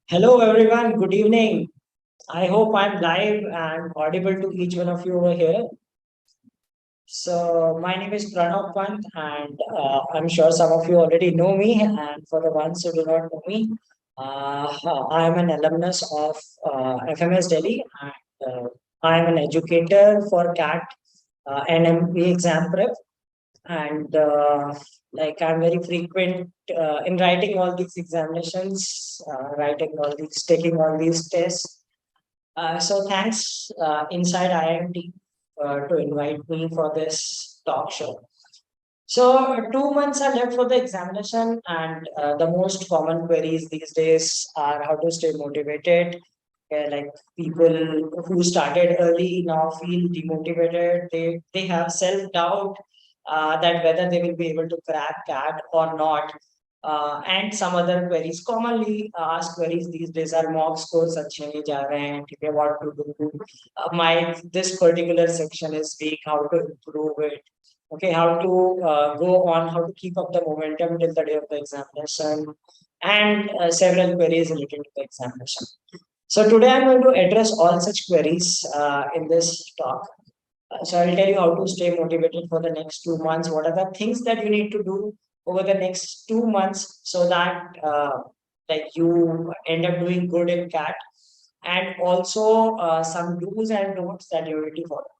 Hello, everyone. Good evening. I hope I'm live and audible to each one of you over here. So, my name is Pranav Pant, and I'm sure some of you already know me. And for the ones who do not know me, I am an alumnus of FMS Delhi, and I am an educator for CAT and MBA exam prep. And like I'm very frequent in writing all these examinations, writing all these, taking all these tests. So thanks, Inside IIM team, to invite me for this talk show. So 2 months are left for the examination, and the most common queries these days are how to stay motivated. Like people who started early now feel demotivated. They have self doubt that whether they will be able to crack CAT or not. And some other queries commonly asked queries these days are mock scores अच्छे नहीं जा रहे हैं ठीक है what to do my this particular section is weak how to improve it. Okay, how to go on, how to keep up the momentum till the day of the examination, and several queries related to the examination. So today I'm going to address all such queries in this talk. So I'll tell you how to stay motivated for the next 2 months. What are the things that you need to do over the next 2 months so that like you end up doing good in CAT, and also some do's and don'ts that you need to follow.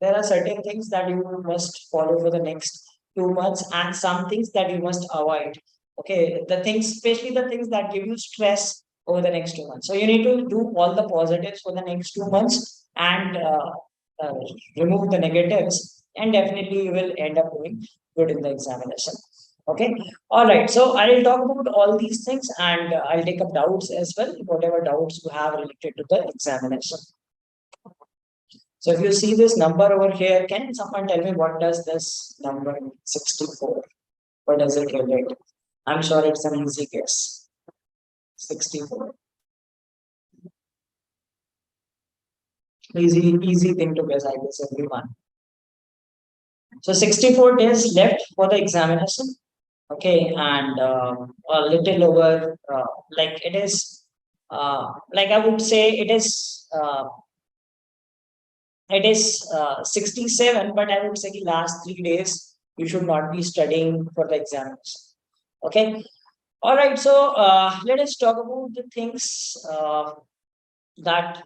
There are certain things that you must follow for the next 2 months, and some things that you must avoid. Okay, the things, especially the things that give you stress over the next 2 months. So you need to do all the positives for the next 2 months and uh, remove the negatives, and definitely you will end up doing good in the examination. Okay, all right. So I'll talk about all these things, and I'll take up doubts as well, whatever doubts you have related to the examination. So if you see this number over here, can someone tell me what does this number 64? What does it relate? I'm sure it's an easy guess. 64. Easy thing to guess, I guess, everyone. So 64 days left for the examination. Okay, and a little over, like it is, like I would say it is 67, but I would say the last 3 days you should not be studying for the examination. Okay. All right. So let us talk about the things that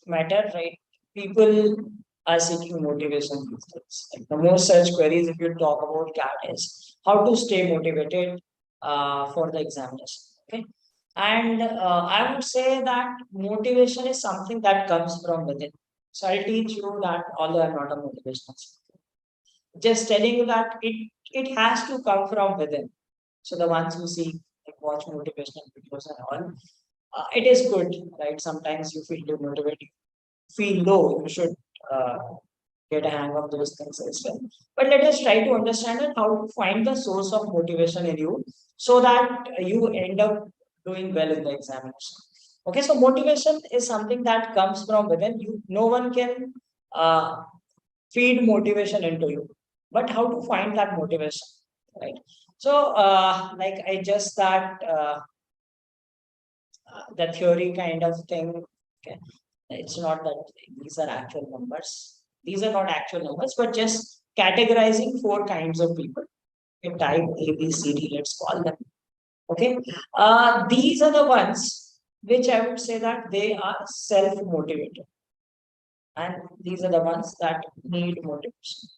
matter, right? People are seeking motivation these days. Like the most search queries, if you talk about CAT, is how to stay motivated for the examination. Okay. And I would say that motivation is something that comes from within. So I'll teach you that, although I'm not a motivational speaker, just telling you that it has to come from within. So the ones who see, like, watch motivational videos and all, it is good, right? Sometimes you feel demotivated, feel low. You should uh, get a hang of those things as well. But let us try to understand it, how to find the source of motivation in you so that you end up doing well in the examination. Okay, so motivation is something that comes from within you. No one can uh, feed motivation into you, but how to find that motivation, right? So like I just that the theory kind of thing. Okay, it's not that these are actual numbers, these are not actual numbers, but just categorizing four kinds of people. Okay, type A, B, C, D, let's call them. Okay, these are the ones which I would say that they are self motivated, and these are the ones that need motivation.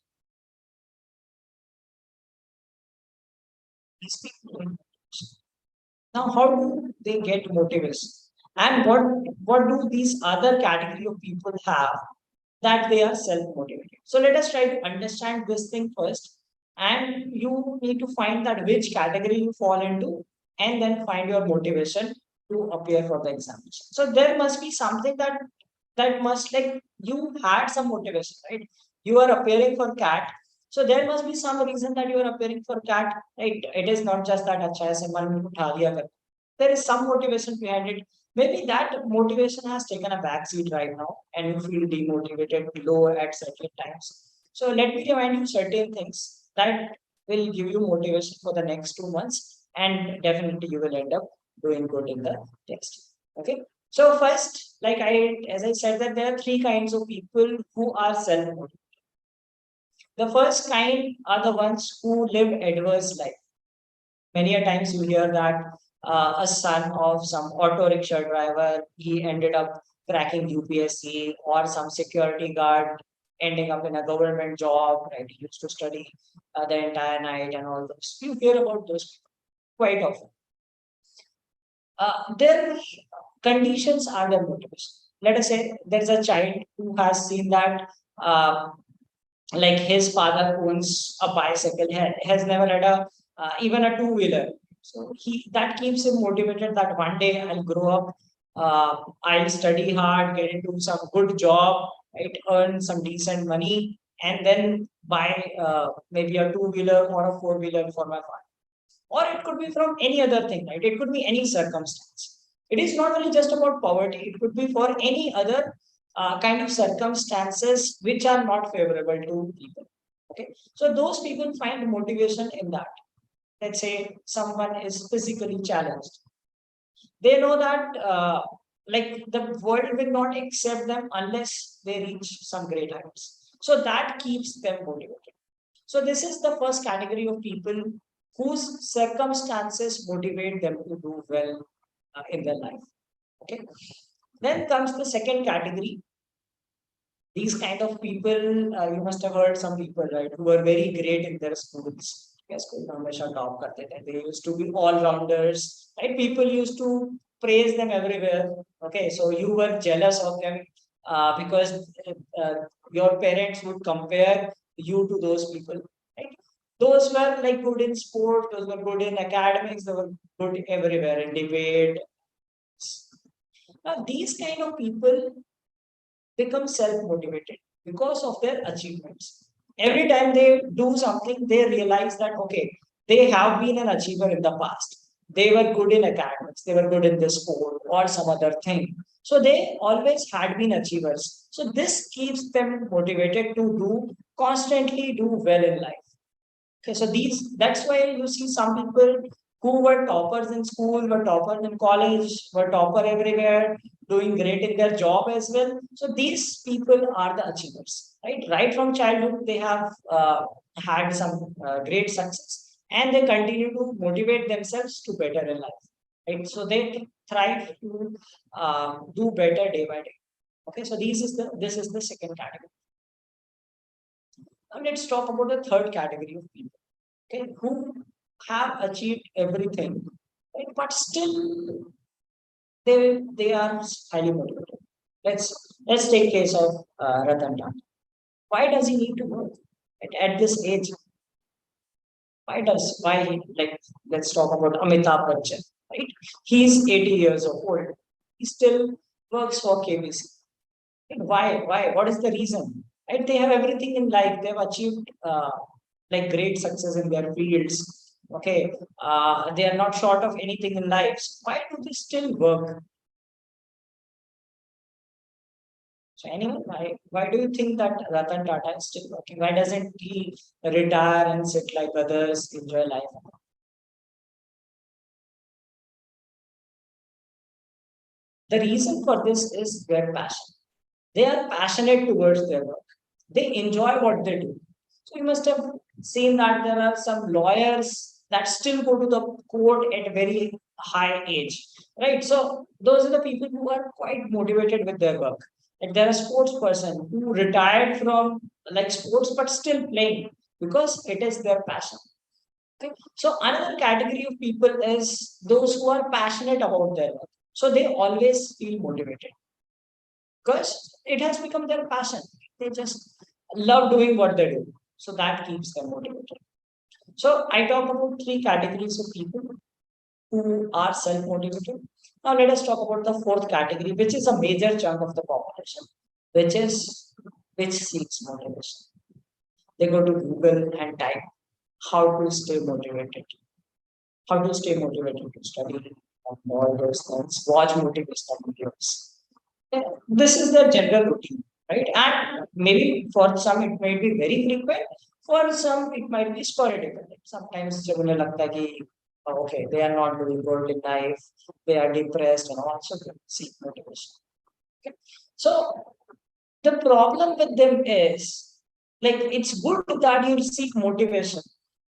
These people need motivation. Now, how do they get motivation? And what do these other category of people have that they are self-motivated? So let us try to understand this thing first. And you need to find that which category you fall into, and then find your motivation to appear for the examination. So there must be something that must, like, you had some motivation, right? You are appearing for CAT, so there must be some reason that you are appearing for CAT, right? It is not just that acha hai man utha liya kar. There is some motivation behind it. Maybe that motivation has taken a backseat right now, and you feel demotivated, low at certain times. So let me remind you certain things that will give you motivation for the next 2 months. and definitely you will end up doing good in the test. Okay. So first, as I said, that there are three kinds of people who are self-motivated. The first kind are the ones who live adverse life. Many a times you hear that a son of some auto rickshaw driver, he ended up cracking UPSC, or some security guard ending up in a government job, right? He used to study the entire night and all those. You hear about those people quite often. Their conditions are their motivation. Let us say there's a child who has seen that his father owns a bicycle, has never had a even a two-wheeler. So he that keeps him motivated that one day I'll grow up, I'll study hard, get into some good job, right, earn some decent money, and then buy maybe a two-wheeler or a four-wheeler for my father. Or it could be from any other thing, right? It could be any circumstance. It is not only just about poverty, it could be for any other kind of circumstances which are not favorable to people. Okay, so those people find motivation in that. Let's say someone is physically challenged. They know that the world will not accept them unless they reach some great heights. So that keeps them motivated. So this is the first category of people whose circumstances motivate them to do well in their life. Okay. Then comes the second category. These kind of people, you must have heard some people, right, who were very great in their schools. Yes, school में हमेशा top करते थे. They used to be all rounders, right? People used to praise them everywhere. Okay, so you were jealous of them because uh, your parents would compare you to those people, right? Those were like good in sport, those were good in academics, they were good everywhere in debate. Now, these kind of people become self-motivated because of their achievements. Every time they do something, they realize that, okay, they have been an achiever in the past. They were good in academics, they were good in this sport or some other thing. So they always had been achievers. So this keeps them motivated to constantly do well in life. Okay, so that's why you see some people who were toppers in school, were toppers in college, were topper everywhere, doing great in their job as well. So these people are the achievers, right? Right from childhood, they have had some great success, and they continue to motivate themselves to better in life, right? So they thrive to do better day by day. Okay, so this is the second category. Now let's talk about the third category of people, okay, who have achieved everything, right, but still they are highly motivated. Let's take case of Ratan Tata. Why does he need to work at this age? Why he, like, let's talk about Amitabh Bachchan, right? He's 80 years old. He still works for KBC. And why? What is the reason? Right? They have everything in life. They have achieved like great success in their fields. Okay, they are not short of anything in life. So why do they still work? So anyway, why do you think that Ratan Tata is still working? Why doesn't he retire and sit like others, enjoy life? The reason for this is their passion. They are passionate towards their work. They enjoy what they do. So you must have seen that there are some lawyers that still go to the court at a very high age, right? So those are the people who are quite motivated with their work. Like there are sports person who retired from like sports but still playing because it is their passion. Okay? So another category of people is those who are passionate about their work. So they always feel motivated because it has become their passion. They just love doing what they do. So that keeps them motivated. So I talk about three categories of people who are self-motivated. Now let us talk about the fourth category, which is a major chunk of the population, which seeks motivation. They go to Google and type how to stay motivated, how to stay motivated to study, and all those things, watch motivational videos. Yeah, this is the general routine, right? And maybe for some it might be very frequent, for some it might be sporadic. Sometimes जब उन्हें लगता है कि Okay, they are not doing good in life, they are depressed and also seek motivation. Okay. So the problem with them is, like, it's good that you seek motivation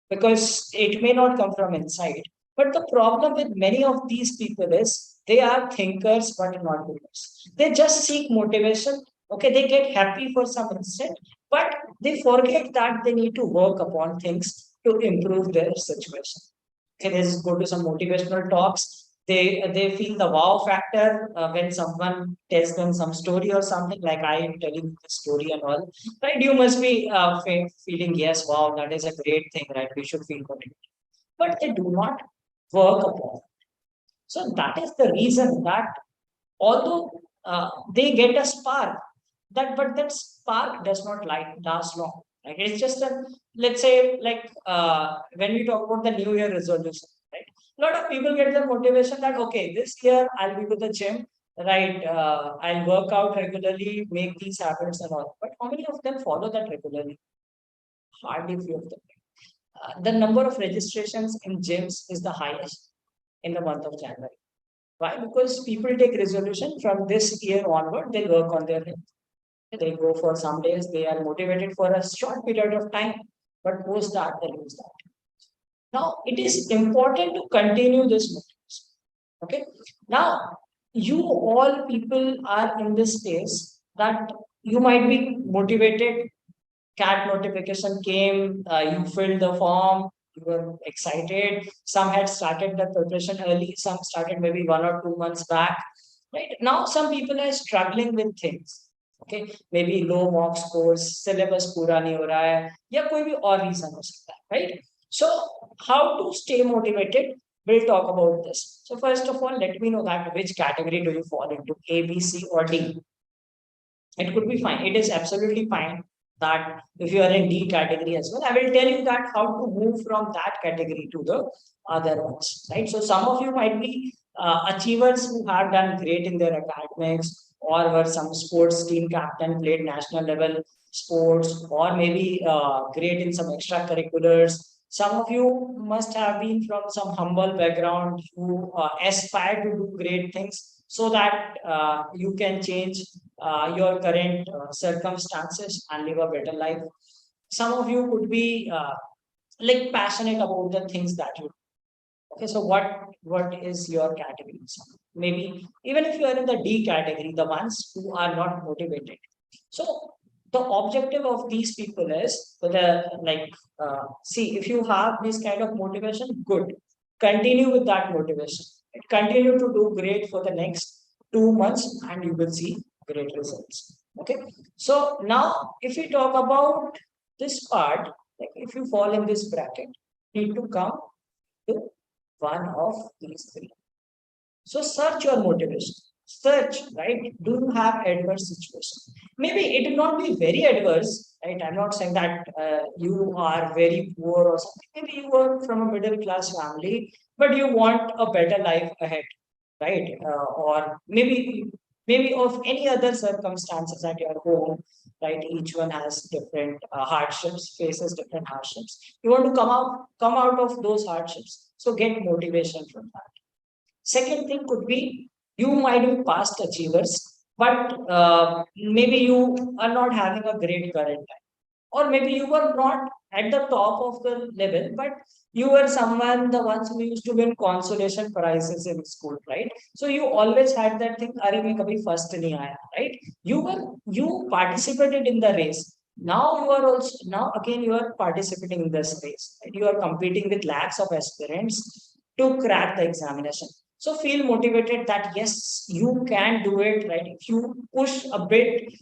because it may not come from inside. But the problem with many of these people is they are thinkers but not doers. They just seek motivation. Okay, they get happy for some instant, but they forget that they need to work upon things to improve their situation. Okay, they just go to some motivational talks. They feel the wow factor when someone tells them some story or something, like I am telling the story and all. Right? You must be feeling, yes, wow, that is a great thing, right? We should feel motivated. But they do not work upon. So that is the reason that although they get a spark, but that spark does not last long. Like it's just a, let's say, like when we talk about the New Year resolution, right? A lot of people get the motivation that okay, this year I'll be to the gym, right? I'll work out regularly, make these habits and all. But how many of them follow that regularly? Hardly few of them. The number of registrations in gyms is the highest in the month of January. Why? Because people take resolution from this year onward, they work on their health. They go for some days, they are motivated for a short period of time, but post that, they lose that. Now, it is important to continue this motivation. Okay. Now, you all people are in this phase that you might be motivated. CAT notification came, you filled the form, you were excited. Some had started the preparation early, some started maybe 1 or 2 months back. Right now, some people are struggling with things. Okay, maybe low mock scores, syllabus पूरा नहीं हो रहा है, या कोई भी और reason हो सकता है, right? So, how to stay motivated? We'll talk about this. So, first of all, let me know that which category do you fall into, A, B, C, or D. It could be fine. It is absolutely fine that if you are in D category as well, I will tell you that how to move from that category to the other ones, right? So some of you might be achievers who have done great in their academics or were some sports team captain, played national level sports, or maybe great in some extracurriculars. Some of you must have been from some humble background who aspire to do great things so that you can change your current circumstances and live a better life. Some of you could be like passionate about the things that you do. Okay, so what is your category? So maybe even if you are in the D category, the ones who are not motivated. So the objective of these people is for the like see, if you have this kind of motivation, good. Continue with that motivation. Continue to do great for the next 2 months and you will see great results. Okay. So now if we talk about this part, like if you fall in this bracket, need to come to one of these three. So search your motivation. Search, right? Do you have adverse situation? Maybe it will not be very adverse, right? I'm not saying that you are very poor or something. Maybe you are from a middle class family, but you want a better life ahead, right? Or maybe of any other circumstances at your home, right? Each one has different hardships, faces different hardships. You want to come out of those hardships. So get motivation from that. Second thing could be you might be past achievers, but maybe you are not having a great current time. Or maybe you were not at the top of the level, but you were someone, the ones who used to win consolation prizes in school, right? So you always had that thing, Are mein kabhi first nahi aaya, right? You participated in the race. Now you are also now again you are participating in this race. Right? You are competing with lakhs of aspirants to crack the examination. So feel motivated that yes, you can do it, right? If you push a bit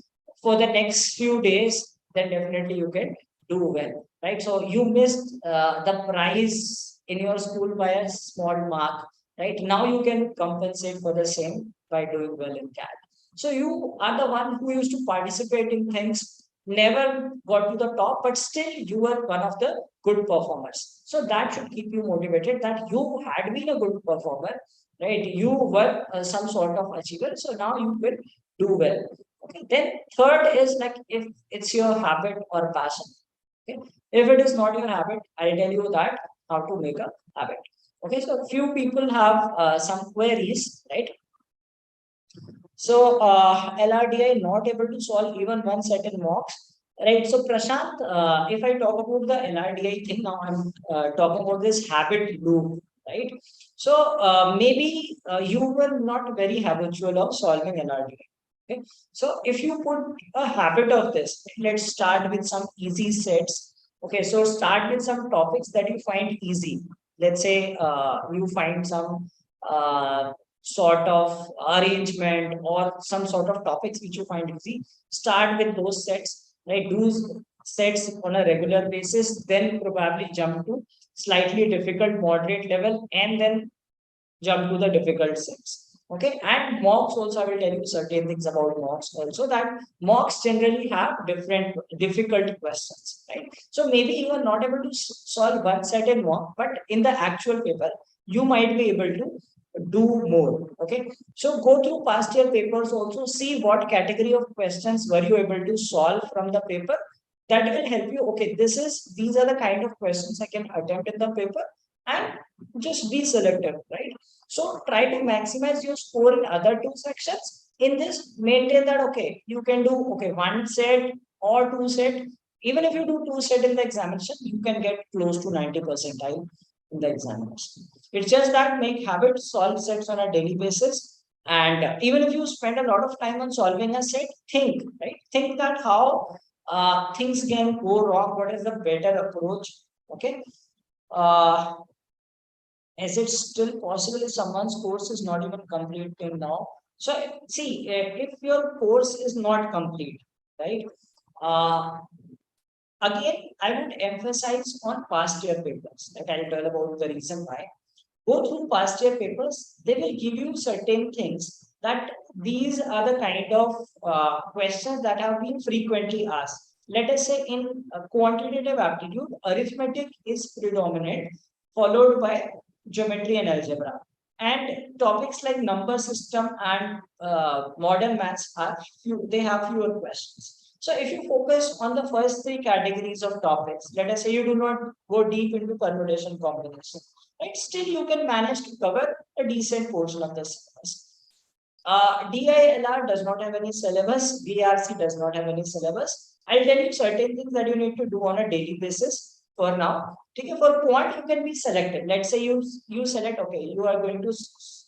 for the next few days, then definitely you can do well, right? So you missed the prize in your school by a small mark, right? Now you can compensate for the same by doing well in CAT. So you are the one who used to participate in things, never got to the top, but still you were one of the good performers. So that should keep you motivated that you had been a good performer, right? You were some sort of achiever. So now you will do well. Okay. Then third is like if it's your habit or passion. Okay. If it is not your habit, I'll tell you that how to make a habit. Okay, so few people have some queries, right? So LRDI not able to solve even one set in mocks, right? So Prashant, if I talk about the LRDI thing now, I'm talking about this habit loop, right? So maybe you were not very habitual of solving LRDI. Okay, so if you put a habit of this, let's start with some easy sets. Okay, so start with some topics that you find easy. Let's say you find some sort of arrangement or some sort of topics which you find easy. Start with those sets, right? Do sets on a regular basis, then probably jump to slightly difficult moderate level, and then jump to the difficult sets. Okay, and mocks also, I will tell you certain things about mocks also, that mocks generally have different difficult questions, right? So maybe you are not able to solve one set in mock, but in the actual paper you might be able to do more. Okay, so go through past year papers also, see what category of questions were you able to solve from the paper. That will help you. Okay, these are the kind of questions I can attempt in the paper, and just be selective, right? So try to maximize your score in other two sections. In this, maintain that okay, you can do okay one set or two set. Even if you do two set in the examination, you can get close to 90 percentile in the examination. It's just that make habit solve sets on a daily basis. And even if you spend a lot of time on solving a set, think, right? Think that how things can go wrong. What is the better approach? Okay. Uh, is it still possible if someone's course is not even complete till now? So see, if your course is not complete, right? Uh, Again, I would emphasize on past year papers. Like I'll tell about the reason why. Go through past year papers. They will give you certain things that these are the kind of questions that have been frequently asked. Let us say in quantitative aptitude, arithmetic is predominant, followed by geometry and algebra. And topics like number system and modern maths are few, they have fewer questions. So if you focus on the first three categories of topics, let us say you do not go deep into permutation combination, right? Still you can manage to cover a decent portion of the syllabus. DILR does not have any syllabus. BRC does not have any syllabus. I'll tell you certain things that you need to do on a daily basis for now. Okay, for quant, you can be selected. Let's say you select, okay, you are going to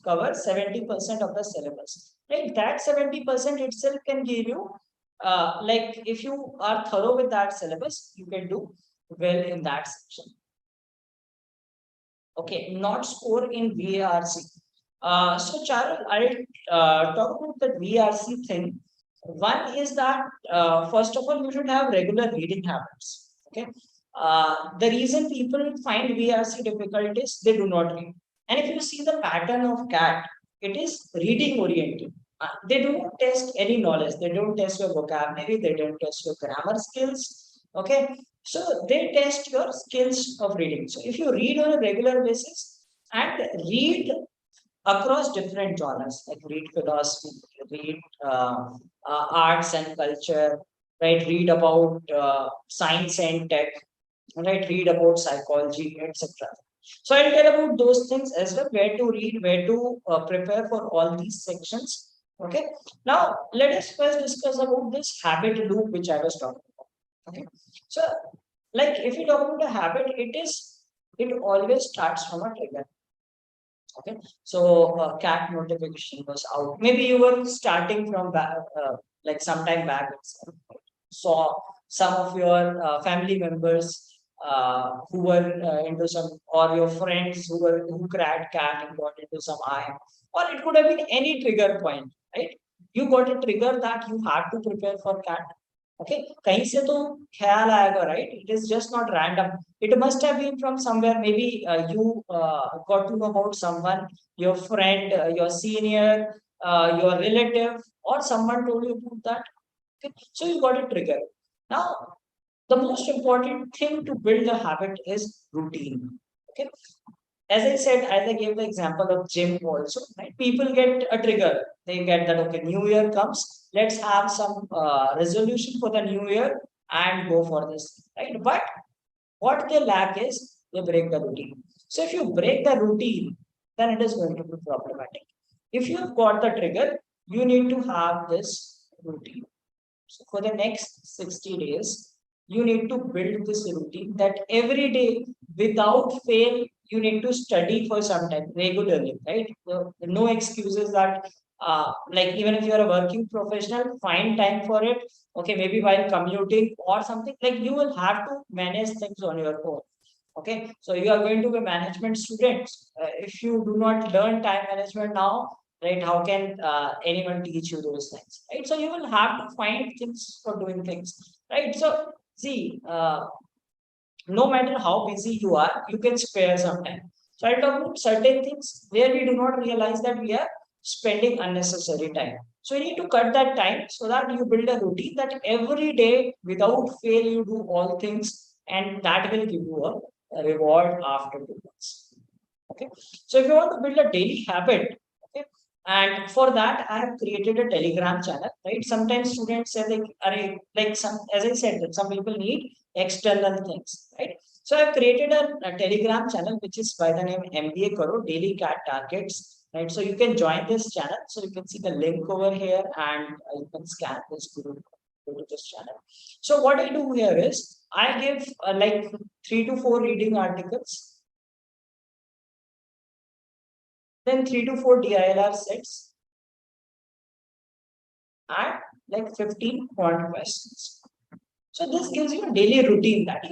cover 70% of the syllabus. Right? That 70% itself can give you, like if you are thorough with that syllabus, you can do well in that section. Okay, not score in VRC. So Charul, I'll talk about the VRC thing. One is that first of all, you should have regular reading habits. Okay, the reason people find VRC difficult is they do not read. And if you see the pattern of CAT, it is reading oriented. They do not test any knowledge. They don't test your vocabulary. They don't test your grammar skills. Okay, so they test your skills of reading. So if you read on a regular basis and read across different genres, like read philosophy, read arts and culture, right? Read about science and tech, right? Read about psychology, etc. So I'll tell about those things as well, where to read, where to prepare for all these sections. Okay. Now let us first discuss about this habit loop which I was talking about. Okay. So like if you talk about a habit, it always starts from a trigger. Okay, so cat notification was out. Maybe you were starting from back, like sometime back itself. Saw some of your family members who were into some, or your friends who cracked cat and got into some IIM, or it could have been any trigger point, right? You got a trigger that you had to prepare for cat. Okay, कहीं से तो ख्याल आएगा, right? It is just not random. It must have been from somewhere. Maybe you got to know about someone, your friend, your senior, your relative, or someone told you about that. Okay, so you got a trigger. Now, the most important thing to build a habit is routine. Okay, as I said, as I gave the example of gym also, right? People get a trigger. They get that, okay, New Year comes, let's have some resolution for the New Year and go for this, right? But what they lack is they break the routine. So if you break the routine, then it is going to be problematic. If you've got the trigger, you need to have this routine. So for the next 60 days, you need to build this routine that every day without fail, you need to study for some time regularly, right? So no excuses that like even if you're a working professional, find time for it. Okay, maybe while commuting or something, like you will have to manage things on your own. Okay, so you are going to be management students. If you do not learn time management now, right, how can anyone teach you those things, right? So you will have to find things for doing things, right? So see, no matter how busy you are, you can spare some time. So I'll talk about certain things where we do not realize that we are spending unnecessary time. So you need to cut that time so that you build a routine that every day without fail you do all things, and that will give you a reward after 2 months. Okay. So if you want to build a daily habit, okay, and for that I have created a Telegram channel, right? Sometimes students say like, like some, as I said, that some people need external things, right? So I've created a Telegram channel which is by the name MBA Karo Daily Cat Targets, right? So you can join this channel. So you can see the link over here, and you can scan this group, go to this channel. So what I do here is I give like 3 to 4 reading articles, then 3 to 4 DILR sets, and like 15 quant questions. So this gives you a daily routine that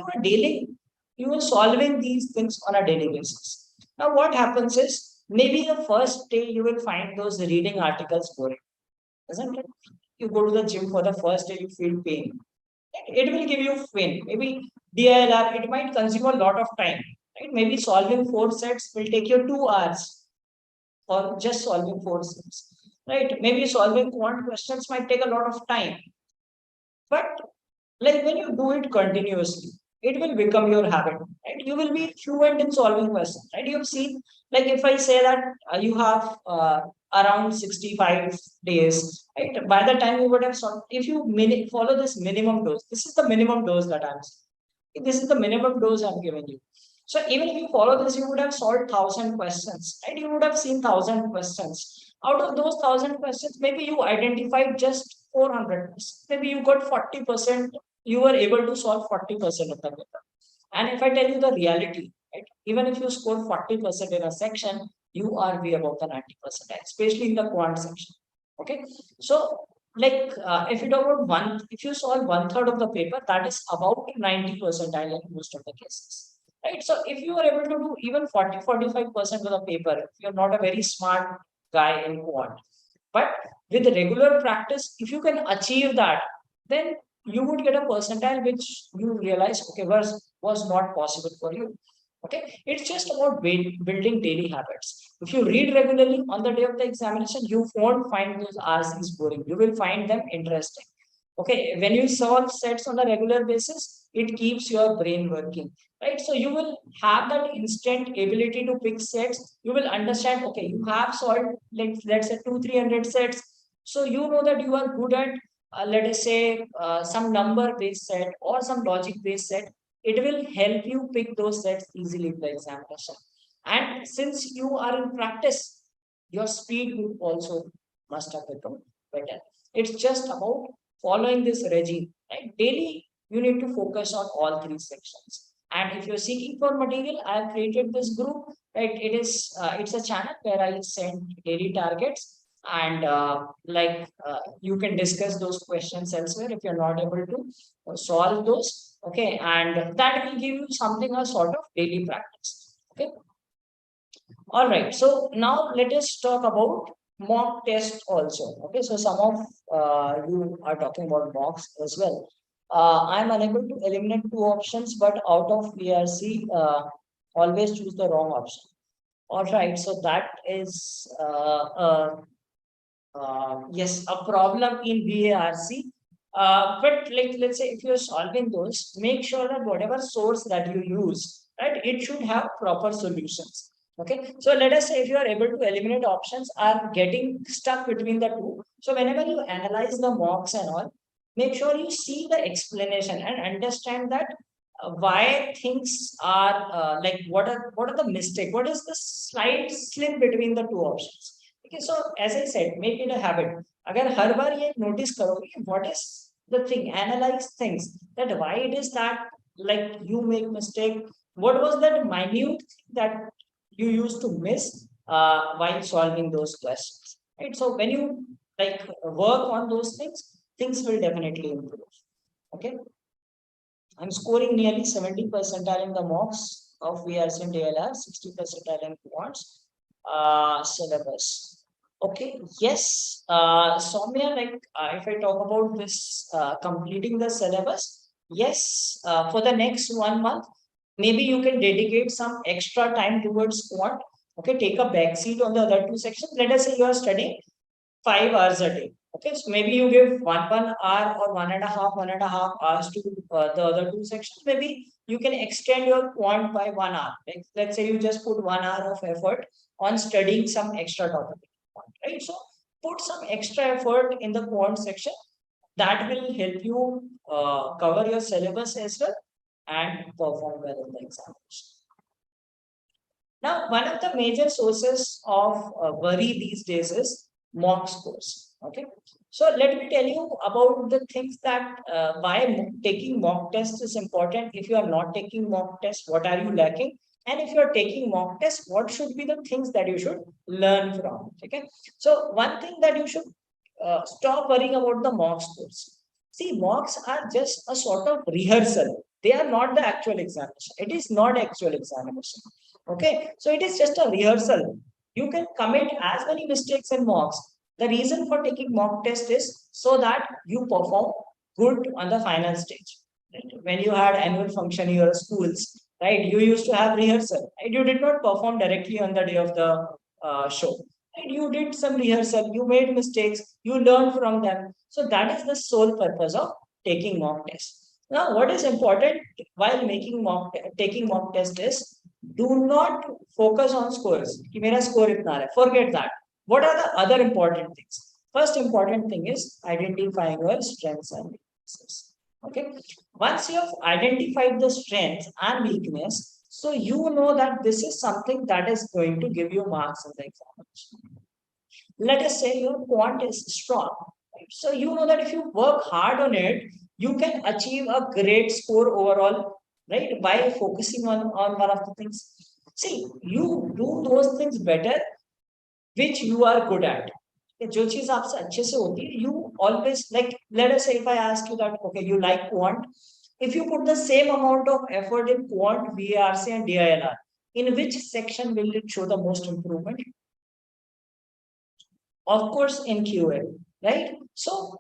you are solving these things on a daily basis. Now what happens is maybe the first day you will find those reading articles boring, isn't it? You go to the gym for the first day, you feel pain. It will give you pain. Maybe DILR, it might consume a lot of time. Right? Maybe solving 4 sets will take you 2 hours, or just solving 4 sets. Right? Maybe solving quant questions might take a lot of time. But like when you do it continuously, it will become your habit, right? You will be fluent in solving questions, right? You've seen, like if I say that you have around 65 days, right? By the time you would have solved, if you follow this minimum dose, this is the minimum dose that I'm saying. This is the minimum dose I'm giving you. So even if you follow this, you would have solved 1,000 questions, right? You would have seen 1,000 questions. Out of those 1,000 questions, maybe you identified just 400 questions. Maybe you got 40%. You were able to solve 40% of the paper. And if I tell you the reality, right, even if you score 40% in a section, you are way above the 90%, especially in the quant section. Okay, so like if you talk about if you solve 1/3 of the paper, that is about 90 percentile in most of the cases. Right. So if you are able to do even 40-45% of the paper, if you're not a very smart guy in quant, but with regular practice, if you can achieve that, then you would get a percentile which you realize, okay, was not possible for you. Okay, it's just about building daily habits. If you read regularly on the day of the examination, you won't find those RCs boring. You will find them interesting. Okay, when you solve sets on a regular basis, it keeps your brain working, right? So you will have that instant ability to pick sets. You will understand, okay, you have solved, like let's say 200-300 sets. So you know that you are good at, let us say, some number based set or some logic based set. It will help you pick those sets easily in the examination. And since you are in practice, your speed will also must have become better. It's just about following this regime, right? Daily, you need to focus on all 3 sections. And if you're seeking for material, I have created this group, right? It's a channel where I send daily targets, and you can discuss those questions elsewhere if you're not able to solve those. Okay, and that will give you something, a sort of daily practice. Okay. All right. So now let us talk about mock test also. Okay. So some of you are talking about mocks as well. I'm unable to eliminate 2 options, but out of VRC, always choose the wrong option. All right. So that is yes, a problem in VARC. But like let's say if you're solving those, make sure that whatever source that you use, right, it should have proper solutions. Okay, so let us say if you are able to eliminate options, are getting stuck between the two. So whenever you analyze the mocks and all, make sure you see the explanation and understand that why things are like what are the mistake, what is the slight slip between the two options. Okay, so as I said, make it a habit. Agar har baar ye notice karoge, what is the thing, analyze things, that why it is that like you make mistake, what was that minute thing that you used to miss while solving those questions, right? So when you like work on those things will definitely improve. Okay, I'm scoring nearly 70 percentile in the mocks of VRC and DLR, 60 percentile in quants syllabus. Okay, yes, Soumya, like if I talk about this completing the syllabus, yes, for the next 1 month, maybe you can dedicate some extra time towards quant. Okay, take a back seat on the other two sections. Let us say you are studying 5 hours a day. Okay, so maybe you give one hour or 1.5 hours to the other two sections. Maybe you can extend your quant by 1 hour. Like, let's say you just put 1 hour of effort on studying some extra topic, right? So put some extra effort in the quant section. That will help you cover your syllabus as well and perform well in the examination. Now, one of the major sources of worry these days is mock scores. Okay, so let me tell you about the things that why taking mock test is important. If you are not taking mock test, what are you lacking? And if you are taking mock test, what should be the things that you should learn from? Okay, so one thing that you should stop worrying about the mock scores. See, mocks are just a sort of rehearsal. They are not the actual examination. It is not actual examination. Okay, so it is just a rehearsal. You can commit as many mistakes in mocks. The reason for taking mock test is so that you perform good on the final stage. Right? When you had annual function in your schools, right, you used to have rehearsal. Right? You did not perform directly on the day of the show. Right? You did some rehearsal. You made mistakes. You learned from them. So that is the sole purpose of taking mock test. Now, what is important while taking mock test is do not focus on scores. कि मेरा score इतना है. Forget that. What are the other important things? First important thing is identifying your strengths and weaknesses. Okay. Once you have identified the strengths and weakness, so you know that this is something that is going to give you marks in the examination. Let us say your quant is strong. Right? So you know that if you work hard on it, you can achieve a great score overall, right? By focusing on one of the things. See, you do those things better which you are good at. जो चीज आपसे अच्छे से होती है, you always like. Let us say if I ask you that okay, you like quant, if you put the same amount of effort in quant, VRC and DILR, in which section will it show the most improvement? Of course, in QA, right? So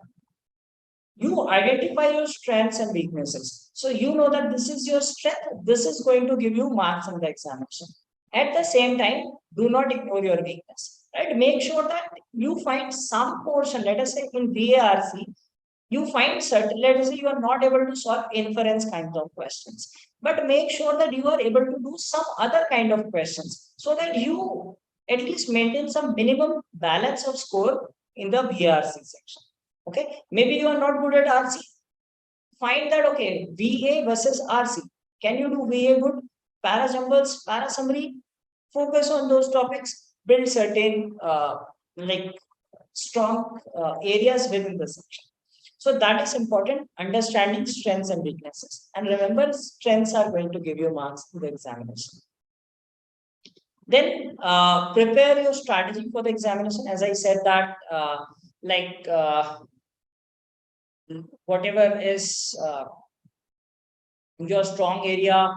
you identify your strengths and weaknesses. So you know that this is your strength, this is going to give you marks in the examination. At the same time, do not ignore your weakness, right? Make sure that you find some portion, let us say in VARC, you find certain, let us say you are not able to solve inference kinds of questions, but make sure that you are able to do some other kind of questions so that you at least maintain some minimum balance of score in the VRC section. Okay, maybe you are not good at RC. Find that okay, VA versus RC. Can you do VA good? Para jumbles, para summary. Focus on those topics. Build certain like strong areas within the section. So that is important. Understanding strengths and weaknesses. And remember, strengths are going to give you marks in the examination. Then prepare your strategy for the examination. As I said that like whatever is your strong area,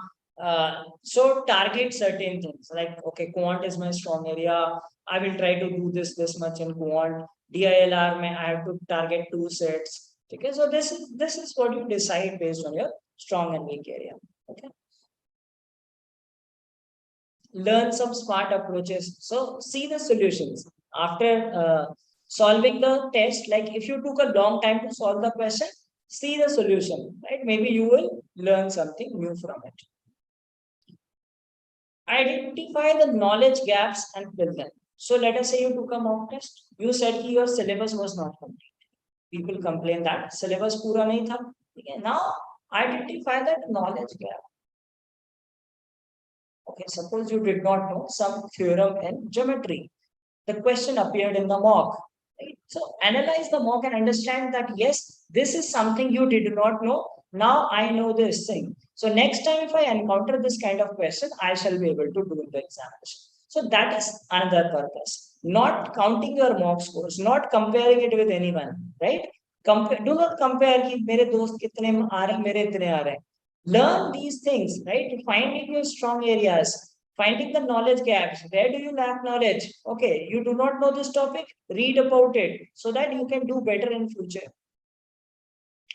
so target certain things like okay, quant is my strong area, I will try to do this much in quant. DILR I have to target 2 sets. Okay, so this is what you decide based on your strong and weak area. Okay, learn some smart approaches. So see the solutions after solving the test. Like if you took a long time to solve the question, see the solution, right? Maybe you will learn something new from it. Identify the knowledge gaps and fill them. So let us say you took a mock test. You said your syllabus was not complete. People complain that syllabus pura nahi tha. Okay, now Identify that knowledge gap. Okay, suppose you did not know some theorem in geometry. The question appeared in the mock. Right? So analyze the mock and understand that yes, this is something you did not know. Now I know this thing. So next time if I encounter this kind of question, I shall be able to do the examination. So that is another purpose. Not counting your mock scores, not comparing it with anyone, right? Do not compare कि मेरे दोस्त कितने आ रहे हैं, मेरे इतने आ रहे हैं. Learn these things, right? Finding your strong areas, finding the knowledge gaps. Where do you lack knowledge? Okay, you do not know this topic, read about it so that you can do better in future.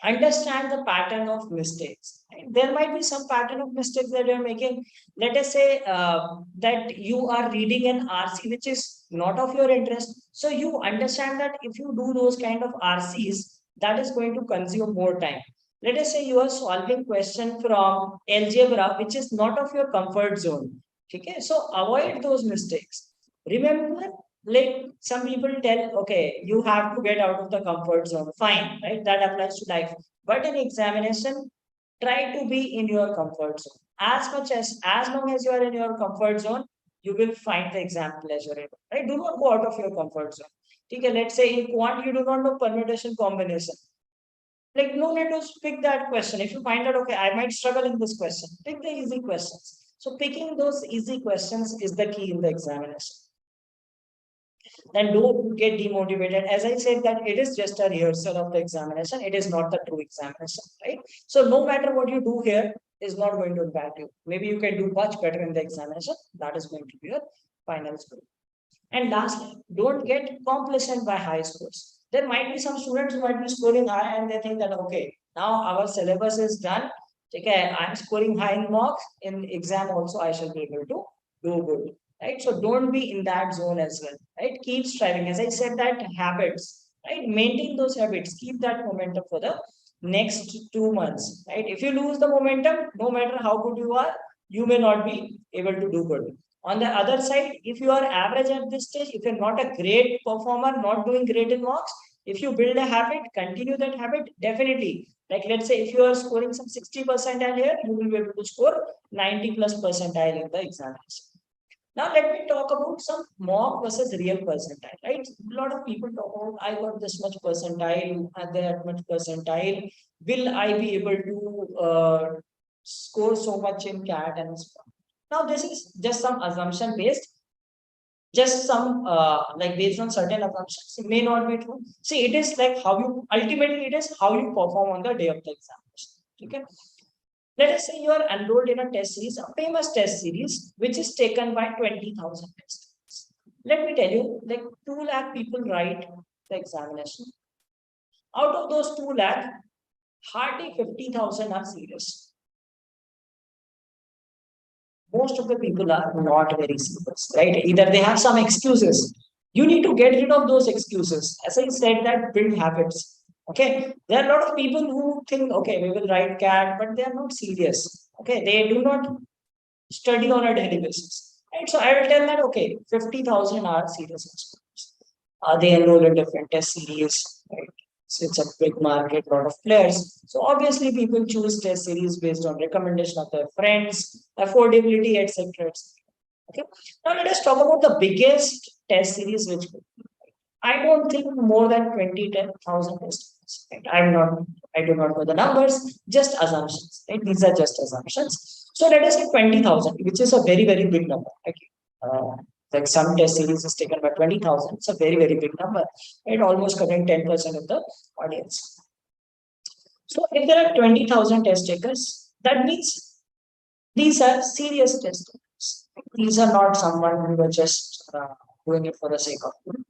Understand the pattern of mistakes. Right? There might be some pattern of mistakes that you're making. Let us say that you are reading an RC which is not of your interest. So you understand that if you do those kind of RCs, that is going to consume more time. Let us say you are solving question from algebra which is not of your comfort zone. Okay, so avoid those mistakes. Remember, like some people tell, okay, you have to get out of the comfort zone. Fine, right? That applies to life. But in examination, try to be in your comfort zone. As long as you are in your comfort zone, you will find the exam pleasurable. Right? Do not go out of your comfort zone. Okay, let's say in quant, you do not know permutation combination. Like no need to pick that question. If you find out, okay, I might struggle in this question, pick the easy questions. So picking those easy questions is the key in the examination. Then don't get demotivated. As I said, that it is just a rehearsal of the examination. It is not the true examination, right? So no matter what you do here is not going to impact you. Maybe you can do much better in the examination. That is going to be your final score. And lastly, don't get complacent by high scores. There might be some students who might be scoring high and they think that, okay, now our syllabus is done. Okay, I'm scoring high in mocks. In exam also, I shall be able to do good. Right? So don't be in that zone as well. Right? Keep striving. As I said, that habits, right? Maintain those habits. Keep that momentum for the next 2 months. Right? If you lose the momentum, no matter how good you are, you may not be able to do good. On the other side, if you are average at this stage, if you're not a great performer, not doing great in mocks, if you build a habit, continue that habit, definitely. Like let's say if you are scoring some 60 percentile here, you will be able to score 90 plus percentile in the examination. Now let me talk about some mock versus real percentile, right? A lot of people talk about, I got this much percentile and that much percentile. Will I be able to score so much in CAT and stuff? Now this is just some assumption based, just some like based on certain assumptions. It may not be true. See, it is like how you ultimately it is how you perform on the day of the examination. Okay. Let us say you are enrolled in a test series, a famous test series, which is taken by 20,000 tests. Let me tell you, like 2 lakh people write the examination. Out of those 2 lakh, hardly 50,000 are serious. Most of the people are not very serious, right? Either they have some excuses. You need to get rid of those excuses. As I said, that build habits. Okay, there are a lot of people who think, okay, we will write CAT, but they are not serious. Okay, they do not study on a daily basis. Right? So I will tell that, okay, 50,000 are serious students. They enroll in different test series, right? So it's a big market, lot of players. So obviously people choose test series based on recommendation of their friends, affordability, etc. Okay. Now let us talk about the biggest test series which I don't think more than 20,000 tests. Right? I do not know the numbers, just assumptions. Right? These are just assumptions. So let us say 20,000, which is a very, very big number. Okay. Like some test series is taken by 20,000. It's a very, very big number. It almost covering 10% of the audience. So if there are 20,000 test takers, that means these are serious test takers. These are not someone who are just doing it for the sake of it.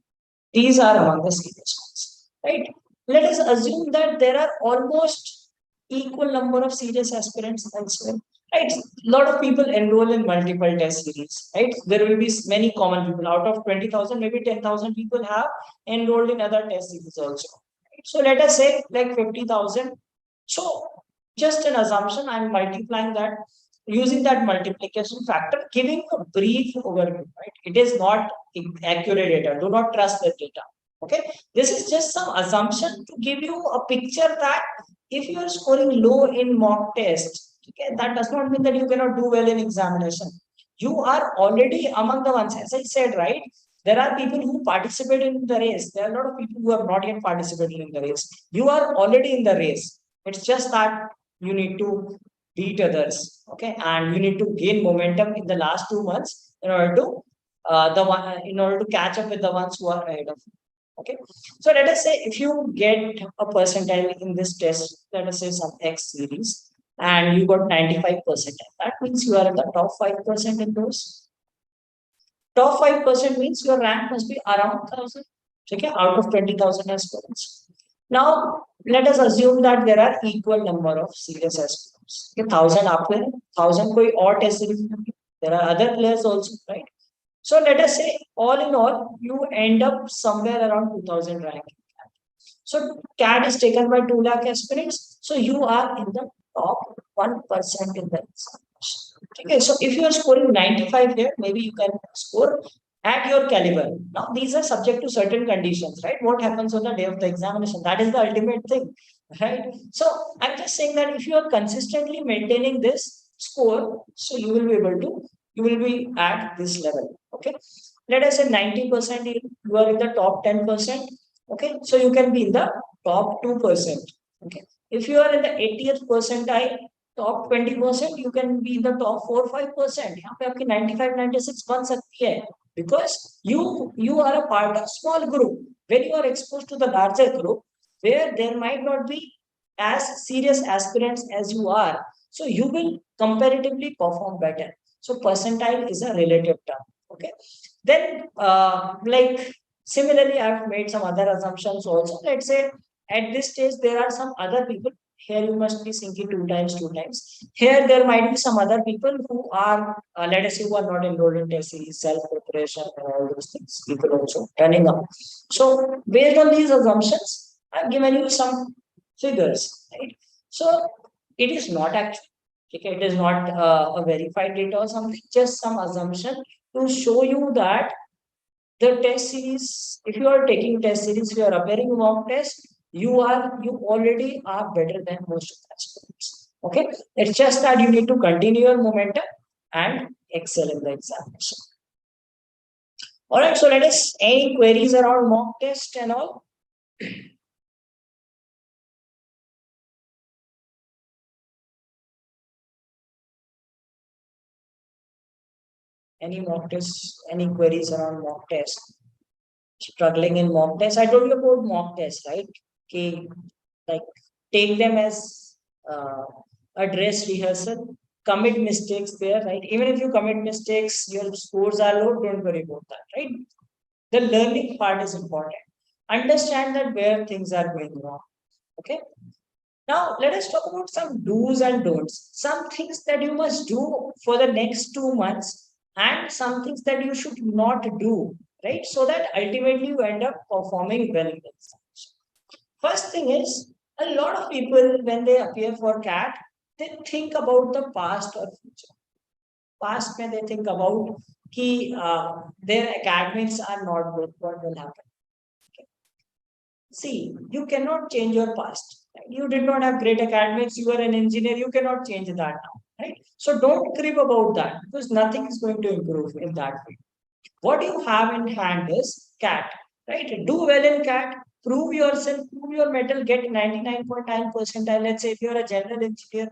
These are among the serious ones, right? Let us assume that there are almost equal number of serious aspirants elsewhere, right? A lot of people enroll in multiple test series, right? There will be many common people. Out of 20,000, maybe 10,000 people have enrolled in other test series also. Right? So let us say like 50,000. So just an assumption, I'm multiplying that using that multiplication factor, giving a brief overview, right? It is not accurate data. Do not trust that data. Okay. This is just some assumption to give you a picture that if you are scoring low in mock test, okay, that does not mean that you cannot do well in examination. You are already among the ones, as I said, right? There are people who participate in the race. There are a lot of people who have not yet participated in the race. You are already in the race. It's just that you need to beat others, okay, and you need to gain momentum in the last 2 months in order to catch up with the ones who are ahead of you. Okay, so let us say if you get a percentile in this test, let us say some X series, and you got 95 percentile. That means you are in the top 5% in those. Top 5% means your rank must be around 1,000, okay, out of 20,000 aspirants. Now, let us assume that there are equal number of serious aspirants. Okay, 1,000 आपके 1,000 कोई और test series में भी. There are other players also, right? So let us say all in all, you end up somewhere around 2,000 ranking. So CAT is taken by 2 lakh aspirants. So you are in the top 1% in the examination. Okay, so if you are scoring 95 here, maybe you can score at your caliber. Now, these are subject to certain conditions, right? What happens on the day of the examination? That is the ultimate thing, right? So I'm just saying that if you are consistently maintaining this score, so you will be able to, you will be at this level. Okay, let us say 90%, you are in the top 10%. Okay, so you can be in the top 2%. Okay, if you are in the 80th percentile, top 20%, you can be in the top 4-5%. यहाँ पे आपकी 95-96 बन सकती है, because you are a part of small group. When you are exposed to the larger group, where there might not be as serious aspirants as you are, so you will comparatively perform better. So percentile is a relative term. Okay, then like similarly, I've made some other assumptions also. Let's say at this stage there are some other people. Here you must be thinking 2 times. Here there might be some other people who are, let us say, who are not enrolled in test series, self preparation, and all those things. People also turning up. So based on these assumptions, I've given you some figures. Right? So it is not actually. Okay, it is not a verified data or something. Just some assumption to show you that the test series, if you are taking test series, if you are appearing mock test, you already are better than most of the aspirants. Okay, it's just that you need to continue your momentum and excel in the examination. All right, so let us, any queries around mock test and all? Any mock test, any queries around mock test? Struggling in mock test. I told you about mock test, right? Okay, like take them as a dress rehearsal. Commit mistakes there, right? Even if you commit mistakes, your scores are low, don't worry about that, right? The learning part is important. Understand that where things are going wrong. Okay. Now let us talk about some do's and don'ts. Some things that you must do for the next 2 months, and some things that you should not do, right? So that ultimately you end up performing well in the examination. First thing is, a lot of people, when they appear for CAT, they think about the past or future. Past, when they think about their academics are not good, what will happen? Okay. See, you cannot change your past. Right? You did not have great academics, you are an engineer, you cannot change that now. Right? So don't crib about that, because nothing is going to improve in that way. What you have in hand is CAT, right? Do well in CAT, prove yourself, prove your metal, get 99.9 percentile. Let's say if you're a general engineer,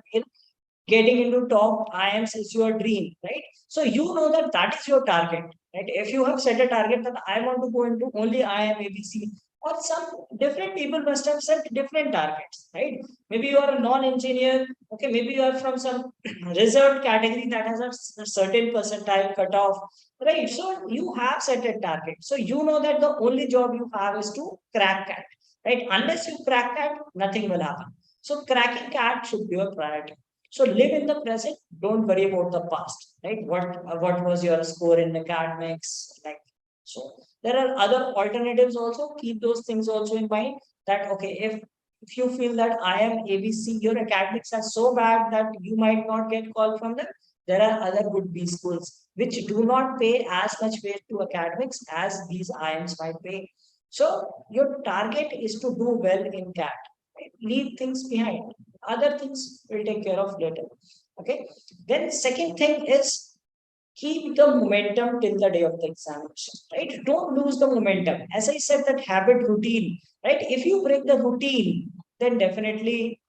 getting into top IIMs is your dream, right? So you know that that is your target, right? If you have set a target that I want to go into only IIM ABC, or some different people must have set different targets, right? Maybe you are a non-engineer, okay, maybe you are from some reserved category that has a certain percentile cutoff, right? So you have set a target. So you know that the only job you have is to crack CAT, right? Unless you crack CAT, nothing will happen. So cracking CAT should be your priority. So live in the present. Don't worry about the past, right? What was your score in academics? Like so, there are other alternatives also. Keep those things also in mind. That okay, if you feel that I am ABC, your academics are so bad that you might not get called from them. There are other good B schools which do not pay as much weight to academics as these IIMs might pay. So your target is to do well in CAT. Leave things behind. Other things we'll take care of later. Okay. Then second thing is keep the momentum till the day of the examination, right? Don't lose the momentum. As I said, that habit routine, right? If you break the routine, then definitely,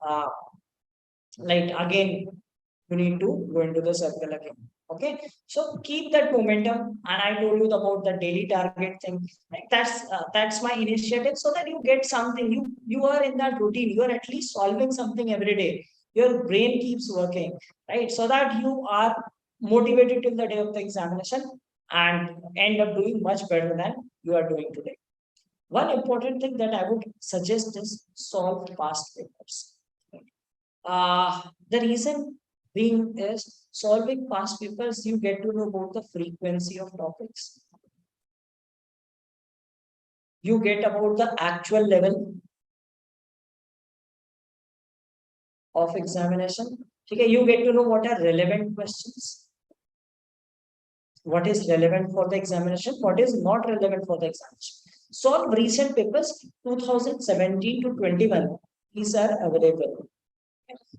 like again, you need to go into the circle again. Okay, so keep that momentum. And I told you about the daily target thing. Like that's my initiative, so that you get something. You are in that routine. You are at least solving something every day. Your brain keeps working, right? So that you are motivated till the day of the examination and end up doing much better than you are doing today. One important thing that I would suggest is solve past papers. The reason being is solving past papers, you get to know about the frequency of topics. You get about the actual level of examination. Okay, you get to know what are relevant questions, what is relevant for the examination, what is not relevant for the examination. Solve recent papers 2017 to 21. These are available.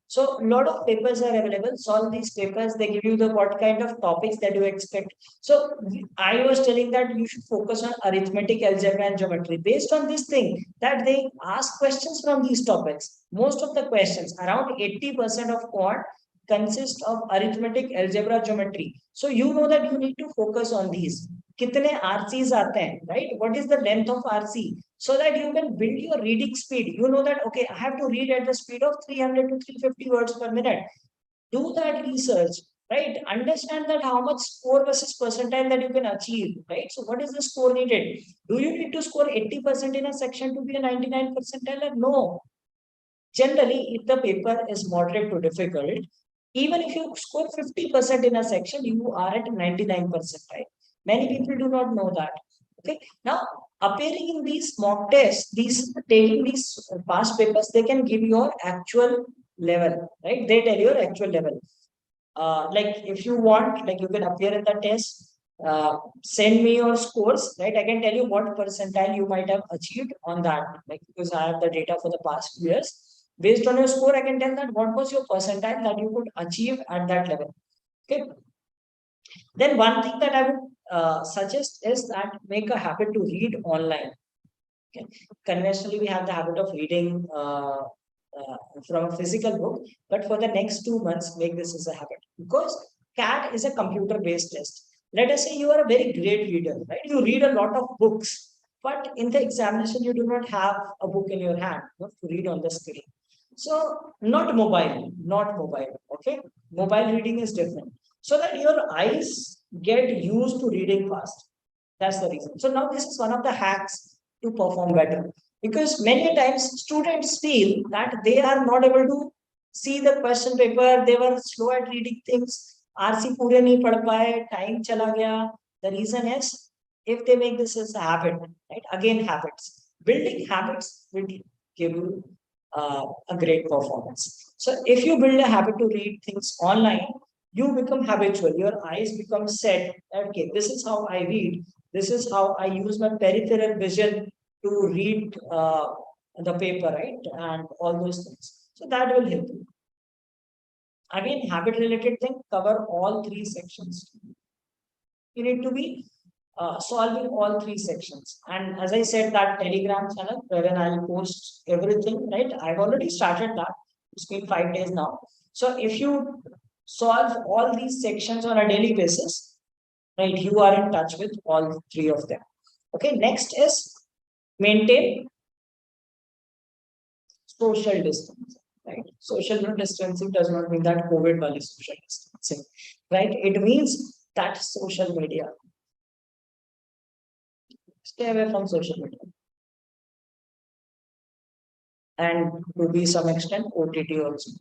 So a lot of papers are available. Solve these papers. They give you the what kind of topics that you expect. So I was telling that you should focus on arithmetic, algebra, and geometry. Based on this thing, that they ask questions from these topics. Most of the questions, around 80% of quant, consist of arithmetic, algebra, geometry. So you know that you need to focus on these. कितने RCs आते हैं, right? What is the length of RC? So that you can build your reading speed. You know that, okay, I have to read at the speed of 300 to 350 words per minute. Do that research, right? Understand that how much score versus percentile that you can achieve, right? So what is the score needed? Do you need to score 80% in a section to be a 99 percentile? No. Generally, if the paper is moderate to difficult, even if you score 50% in a section, you are at 99 percentile. Many people do not know that. Okay. Now, appearing in these mock tests, taking these past papers, they can give your actual level, right? They tell your actual level. Like if you want, like you can appear in the test, send me your scores, right? I can tell you what percentile you might have achieved on that, like because I have the data for the past years. Based on your score, I can tell that what was your percentile that you could achieve at that level. Okay. Then one thing that I would suggest is that make a habit to read online. Okay. Conventionally, we have the habit of reading from a physical book, but for the next 2 months, make this as a habit, because CAT is a computer-based test. Let us say you are a very great reader, right? You read a lot of books, but in the examination, you do not have a book in your hand, you have to read on the screen. So not mobile. Okay, mobile reading is different, so that your eyes get used to reading fast. That's the reason. So now this is one of the hacks to perform better, because many times students feel that they are not able to see the question paper. They were slow at reading things. RC पूरे नहीं पढ़ पाए, time चला गया. The reason is, if they make this as a habit, right? Again, habits. Building habits will give you a great performance. So if you build a habit to read things online, you become habitual. Your eyes become set. Okay, this is how I read. This is how I use my peripheral vision to read the paper, right? And all those things. So that will help you. Again, habit related thing, cover all three sections. You need to be solving all three sections. And as I said, that Telegram channel wherein I'll post everything, right? I've already started that. It's been 5 days now. So if you solve all these sections on a daily basis, right, you are in touch with all three of them. Okay, next is maintain social distance. Right, social distancing does not mean that COVID wali social distancing, right? It means that social media. Stay away from social media. And to be some extent, OTT also.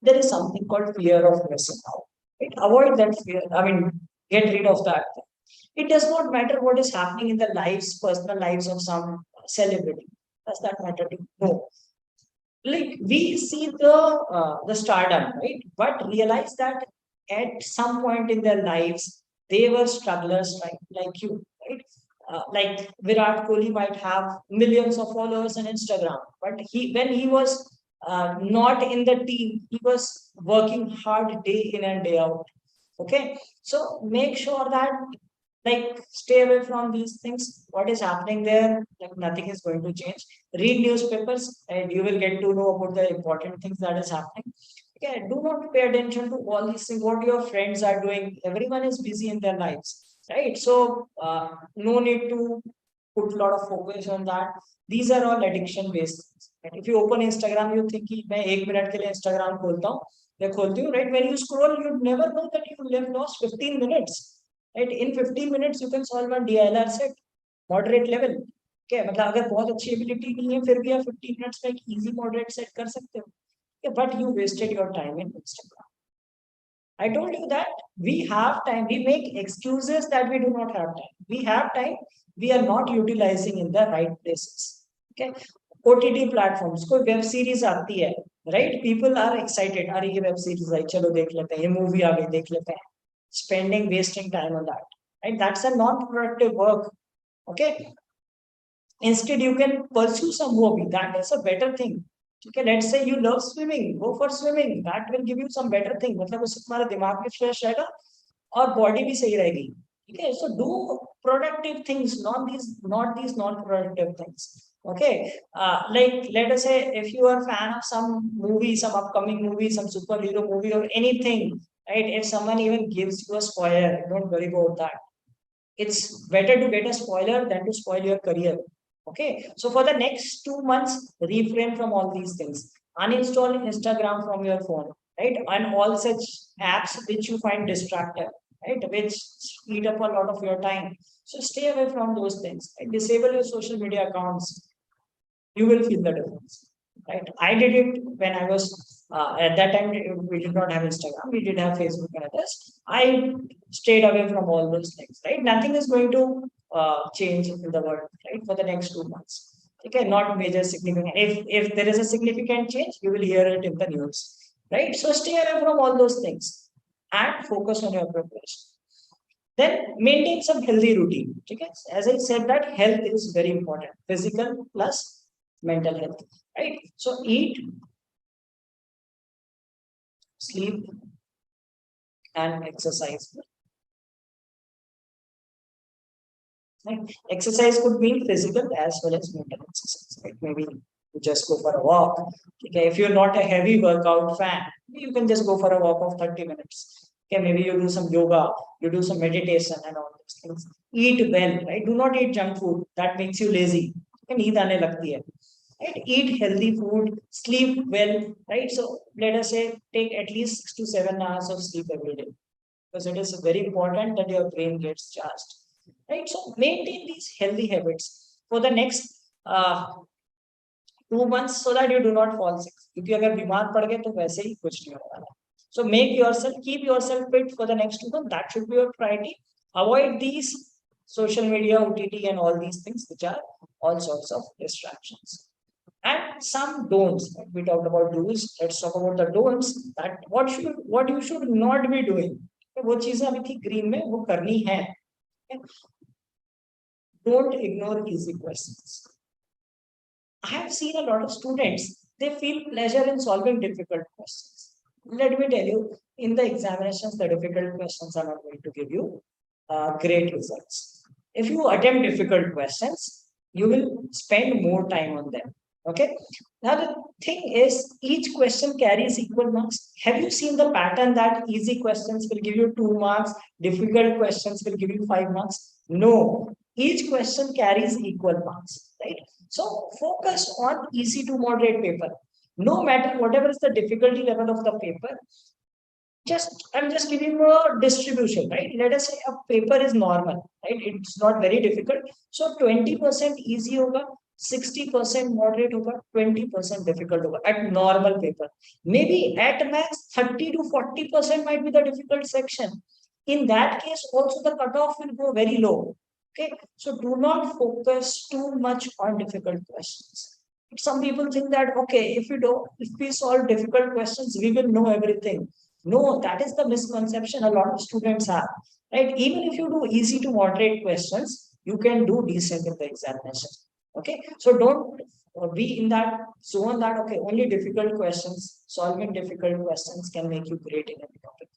There is something called fear of missing out. Right? Avoid that fear. I mean, get rid of that. It does not matter what is happening in the lives, personal lives of some celebrity. Does that matter to you? No. Like we see the stardom, right? But realize that at some point in their lives, they were strugglers, right? Like you, right? like Virat Kohli might have millions of followers on Instagram, but when he was not in the team, he was working hard day in and day out. Okay, so make sure that like stay away from these things. What is happening there? Like nothing is going to change. Read newspapers, and you will get to know about the important things that is happening. Okay, do not pay attention to all these things. What your friends are doing. Everyone is busy in their lives, right? So no need to put a lot of focus on that. These are all addiction based things. And if you open Instagram, you think कि मैं 1 minute के लिए Instagram खोलता हूँ, मैं खोलती हूँ, right? When you scroll, you never know that you have lost 15 minutes. Right? In 15 minutes, you can solve a DILR set, moderate level. Okay, मतलब अगर बहुत अच्छी ability नहीं है, फिर भी आप 15 minutes में एक easy moderate set कर सकते हो. Okay, but you wasted your time in Instagram. I told you that we have time. We make excuses that we do not have time. We have time. We are not utilizing in the right places. Okay. OTT platforms. कोई web series आती है, right? People are excited. अरे ये web series आई, चलो देख लेते हैं. ये movie आ गई, देख लेते हैं. Spending, wasting time on that. Right? That's a non-productive work. Okay. Instead, you can pursue some hobby. That is a better thing. Okay, let's say you love swimming, go for swimming. That will give you some better thing. मतलब उससे तुम्हारा दिमाग भी fresh रहेगा और body भी सही रहेगी. Okay, so do productive things, not these non-productive things. Okay, like let us say if you are a fan of some movie, some upcoming movie, some superhero movie or anything, right? If someone even gives you a spoiler, don't worry about that. It's better to get a spoiler than to spoil your career. Okay, so for the next 2 months, refrain from all these things. Uninstall Instagram from your phone, right? And all such apps which you find distractive, right? Which eat up a lot of your time. So stay away from those things. Right? Disable your social media accounts. You will feel the difference. Right? I did it when I was at that time. We did not have Instagram. We did have Facebook and others. I stayed away from all those things. Right? Nothing is going to change in the world. Right? For the next 2 months. Okay, not major significant. If there is a significant change, you will hear it in the news. Right? So stay away from all those things and focus on your preparation. Then maintain some healthy routine. Okay? As I said, that health is very important. Physical plus mental health. Right? So eat, sleep, and exercise. Right? Exercise could be physical as well as mental exercise. Right? Maybe you just go for a walk. Okay, if you're not a heavy workout fan, you can just go for a walk of 30 minutes. Okay, maybe you do some yoga, you do some meditation and all those things. Eat well, right? Do not eat junk food. That makes you lazy. नींद आने लगती है. Right? Eat healthy food, sleep well, right? So let us say take at least 6 to 7 hours of sleep every day, because it is very important that your brain gets charged. Right? So maintain these healthy habits for the next 2 months so that you do not fall sick. क्योंकि अगर बीमार पड़ गए तो वैसे ही कुछ नहीं होने वाला. So keep yourself fit for the next 2 months. That should be your priority. Avoid these social media, OTT, and all these things, which are all sorts of distractions. And some don'ts. We talked about do's. Let's talk about the don'ts. That what you should not be doing. वो चीजें अभी थी green में वो करनी है. Don't ignore easy questions. I have seen a lot of students. They feel pleasure in solving difficult questions. Let me tell you, in the examinations, the difficult questions are not going to give you great results. If you attempt difficult questions, you will spend more time on them. Okay. Now the thing is, each question carries equal marks. Have you seen the pattern that easy questions will give you 2 marks, difficult questions will give you 5 marks? No. Each question carries equal marks, right? So focus on easy to moderate paper. No matter whatever is the difficulty level of the paper, I'm just giving you a distribution, right? Let us say a paper is normal, right? It's not very difficult. So 20% easy hoga, 60% moderate hoga, 20% difficult hoga at normal paper. Maybe at max 30 to 40% might be the difficult section. In that case, also the cutoff will go very low. Okay, so do not focus too much on difficult questions. Some people think that if we solve difficult questions, we will know everything. No, that is the misconception a lot of students have. Right? Even if you do easy to moderate questions, you can do decent in the examination. Okay, so don't be in that zone that okay, only difficult questions, solving difficult questions can make you great in any topic.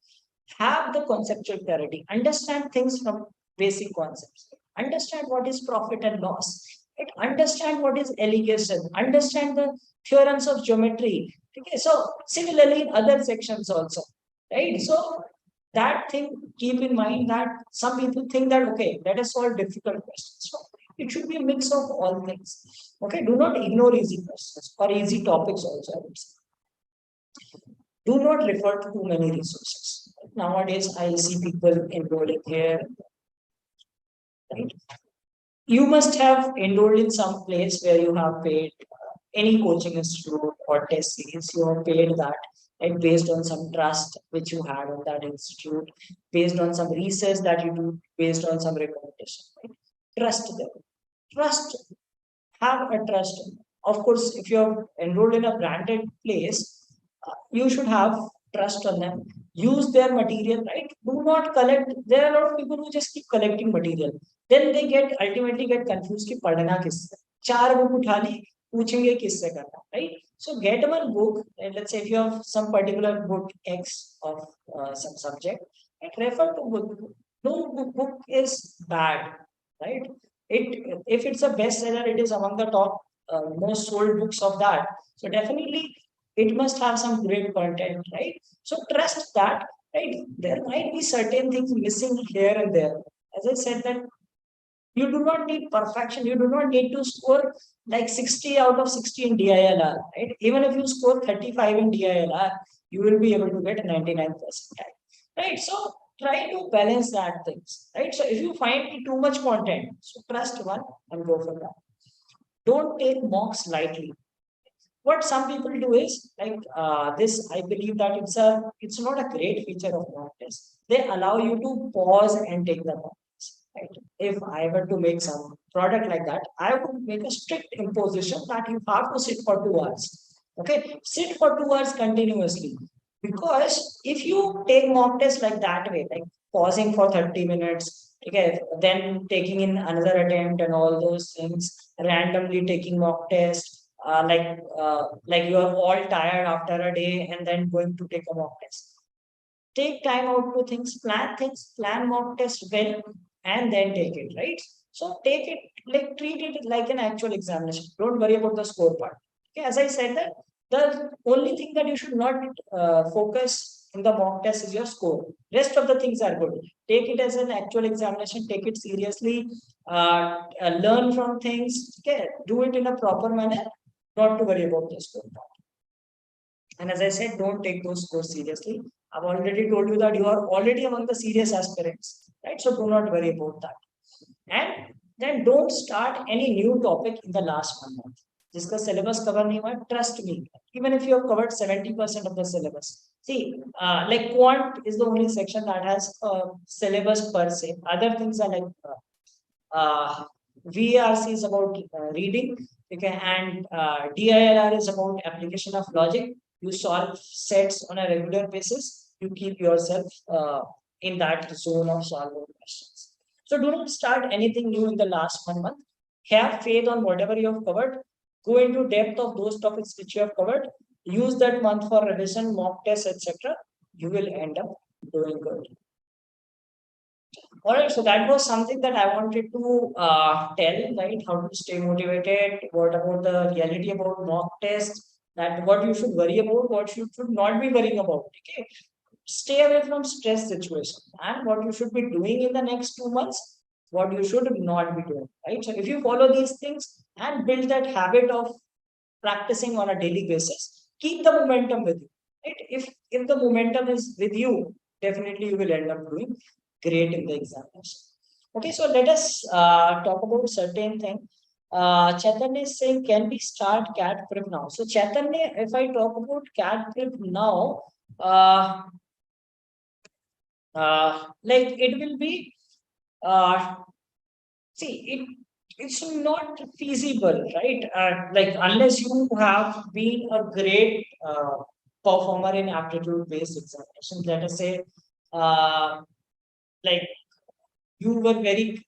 Have the conceptual clarity, understand things from basic concepts, understand what is profit and loss, right? Understand what is allegation, understand the theorems of geometry. Okay, so similarly in other sections also, right? So that thing, keep in mind that some people think that okay, let us solve difficult questions. So it should be a mix of all things. Okay, do not ignore easy questions or easy topics also, I would say. Do not refer to too many resources. Nowadays, I see people enrolling here. Right? You must have enrolled in some place where you have paid any coaching institute or test series. You have paid that, right, based on some trust which you had on that institute, based on some research that you do, based on some recommendation. Right? Trust them. Trust. Have a trust. Of course, if you're enrolled in a branded place, you should have trust on them. Use their material, right? Do not collect. There are a lot of people who just keep collecting material. Then they get ultimately get confused कि पढ़ना किससे. चार book उठा ली, पूछेंगे किससे करना, right? So get one book. And let's say if you have some particular book X of some subject, and refer to book. No book is bad, right? It if it's a bestseller, it is among the top most sold books of that. So definitely it must have some great content, right? So trust that, right? There might be certain things missing here and there. As I said that you do not need perfection. You do not need to score like 60 out of 60 in DILR, right? Even if you score 35 in DILR, you will be able to get 99 percentile, right? So try to balance that things, right? So if you find too much content, so trust one and go for that. Don't take mocks lightly. What some people do is like this, I believe that it's not a great feature of mock test. They allow you to pause and take the mock test, right? If I were to make some product like that, I would make a strict imposition that you have to sit for 2 hours. Okay, sit for 2 hours continuously, because if you take mock test like that way, like pausing for 30 minutes, okay, then taking in another attempt and all those things, randomly taking mock test, like you are all tired after a day and then going to take a mock test. Take time out to things, plan mock test well, and then take it, right? So take it, like treat it like an actual examination. Don't worry about the score part. Okay, as I said that the only thing that you should not focus in the mock test is your score. Rest of the things are good. Take it as an actual examination. Take it seriously. Learn from things. Okay, do it in a proper manner. Not to worry about the score part. And as I said, don't take those scores seriously. I've already told you that you are already among the serious aspirants, right? So do not worry about that. And then don't start any new topic in the last 1 month. जिसका syllabus cover नहीं हुआ, trust me. Even if you have covered 70% of the syllabus, see, like quant is the only section that has syllabus per se. Other things are like VRC is about reading, okay, and DILR is about application of logic. You solve sets on a regular basis. You keep yourself in that zone of solving questions. So do not start anything new in the last 1 month. Have faith on whatever you have covered. Go into depth of those topics which you have covered. Use that month for revision, mock tests, etc. You will end up doing good. All right, so that was something that I wanted to tell, right? How to stay motivated. What about the reality about mock tests? That what you should worry about, what you should not be worrying about. Okay, stay away from stress situation, and what you should be doing in the next 2 months, what you should not be doing, right? So if you follow these things and build that habit of practicing on a daily basis, keep the momentum with you, right? If the momentum is with you, definitely you will end up doing great in the examination. Okay, so let us talk about certain thing. Chaitanya is saying, can we start CAT prep now? So Chaitanya, if I talk about CAT prep now, like it will be, see, it's not feasible, right? Like unless you have been a great performer in aptitude-based examinations, let us say, like you were very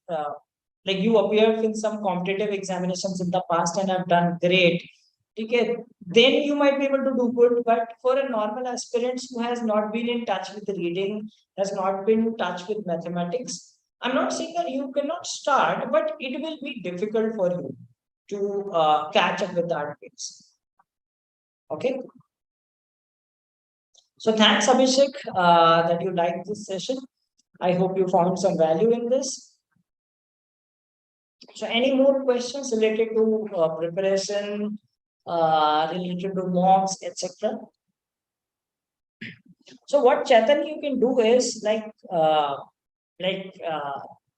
like you appeared in some competitive examinations in the past and have done great, okay, then you might be able to do good. But for a normal aspirant who has not been in touch with reading, has not been in touch with mathematics, I'm not saying that you cannot start, but it will be difficult for you to catch up with that pace. Okay. So thanks, Abhishek, that you liked this session. I hope you found some value in this. So any more questions related to preparation, related to mocks, etc.? So what Chetan you can do is like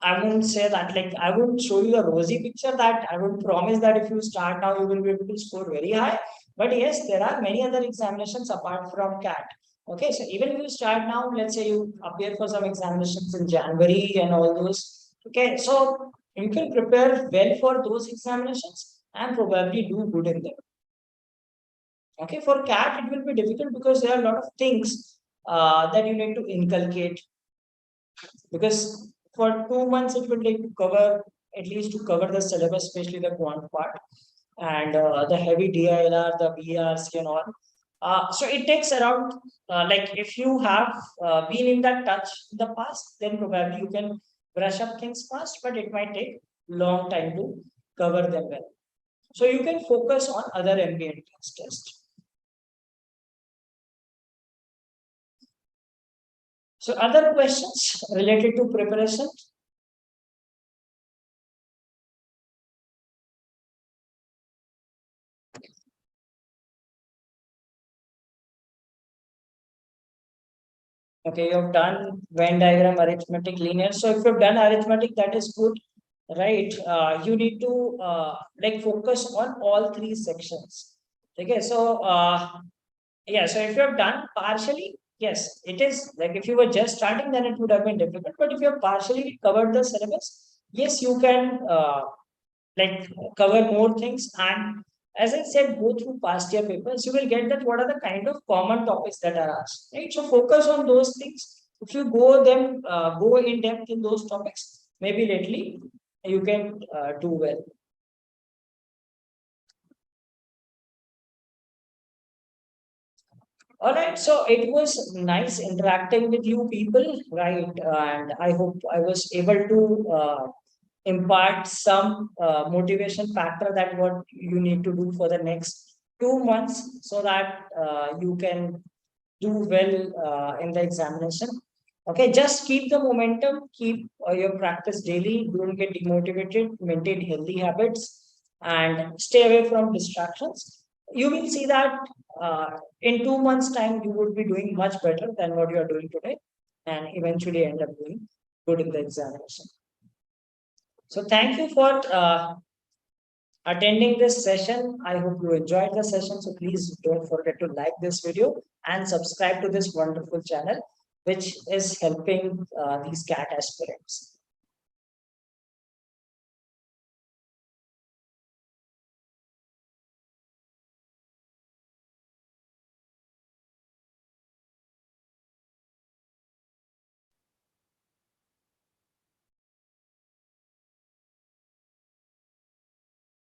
I won't say that, like I won't show you a rosy picture, that I would promise that if you start now you will be able to score very high. But yes, there are many other examinations apart from CAT. Okay, so even if you start now, let's say you appear for some examinations in January and all those. Okay, so you can prepare well for those examinations and probably do good in them. Okay, for CAT it will be difficult because there are a lot of things that you need to inculcate, because for 2 months it will take to cover, at least to cover the syllabus, especially the quant part and the heavy DILR, the BRC and all. So it takes around, like if you have been in that touch in the past, then probably you can brush up things fast, but it might take long time to cover them well. So you can focus on other ambient tests. So other questions related to preparation? Okay, you've done Venn diagram, arithmetic, linear. So if you've done arithmetic, that is good, right? You need to like focus on all three sections. Okay, so yeah, so if you have done partially, yes, it is like if you were just starting, then it would have been difficult. But if you have partially covered the syllabus, yes, you can like cover more things. And as I said, go through past year papers, you will get that what are the kind of common topics that are asked, right? So focus on those things. If you go in depth in those topics, maybe lately you can do well. All right, so it was nice interacting with you people, right? And I hope I was able to impart some motivation factor that what you need to do for the next 2 months, so that you can do well in the examination. Okay, just keep the momentum, keep your practice daily, don't get demotivated, maintain healthy habits, and stay away from distractions. You will see that in 2 months' time, you would be doing much better than what you are doing today, and eventually end up doing good in the examination. So, thank you for attending this session. I hope you enjoyed the session. So please don't forget to like this video and subscribe to this wonderful channel, which is helping these CAT aspirants.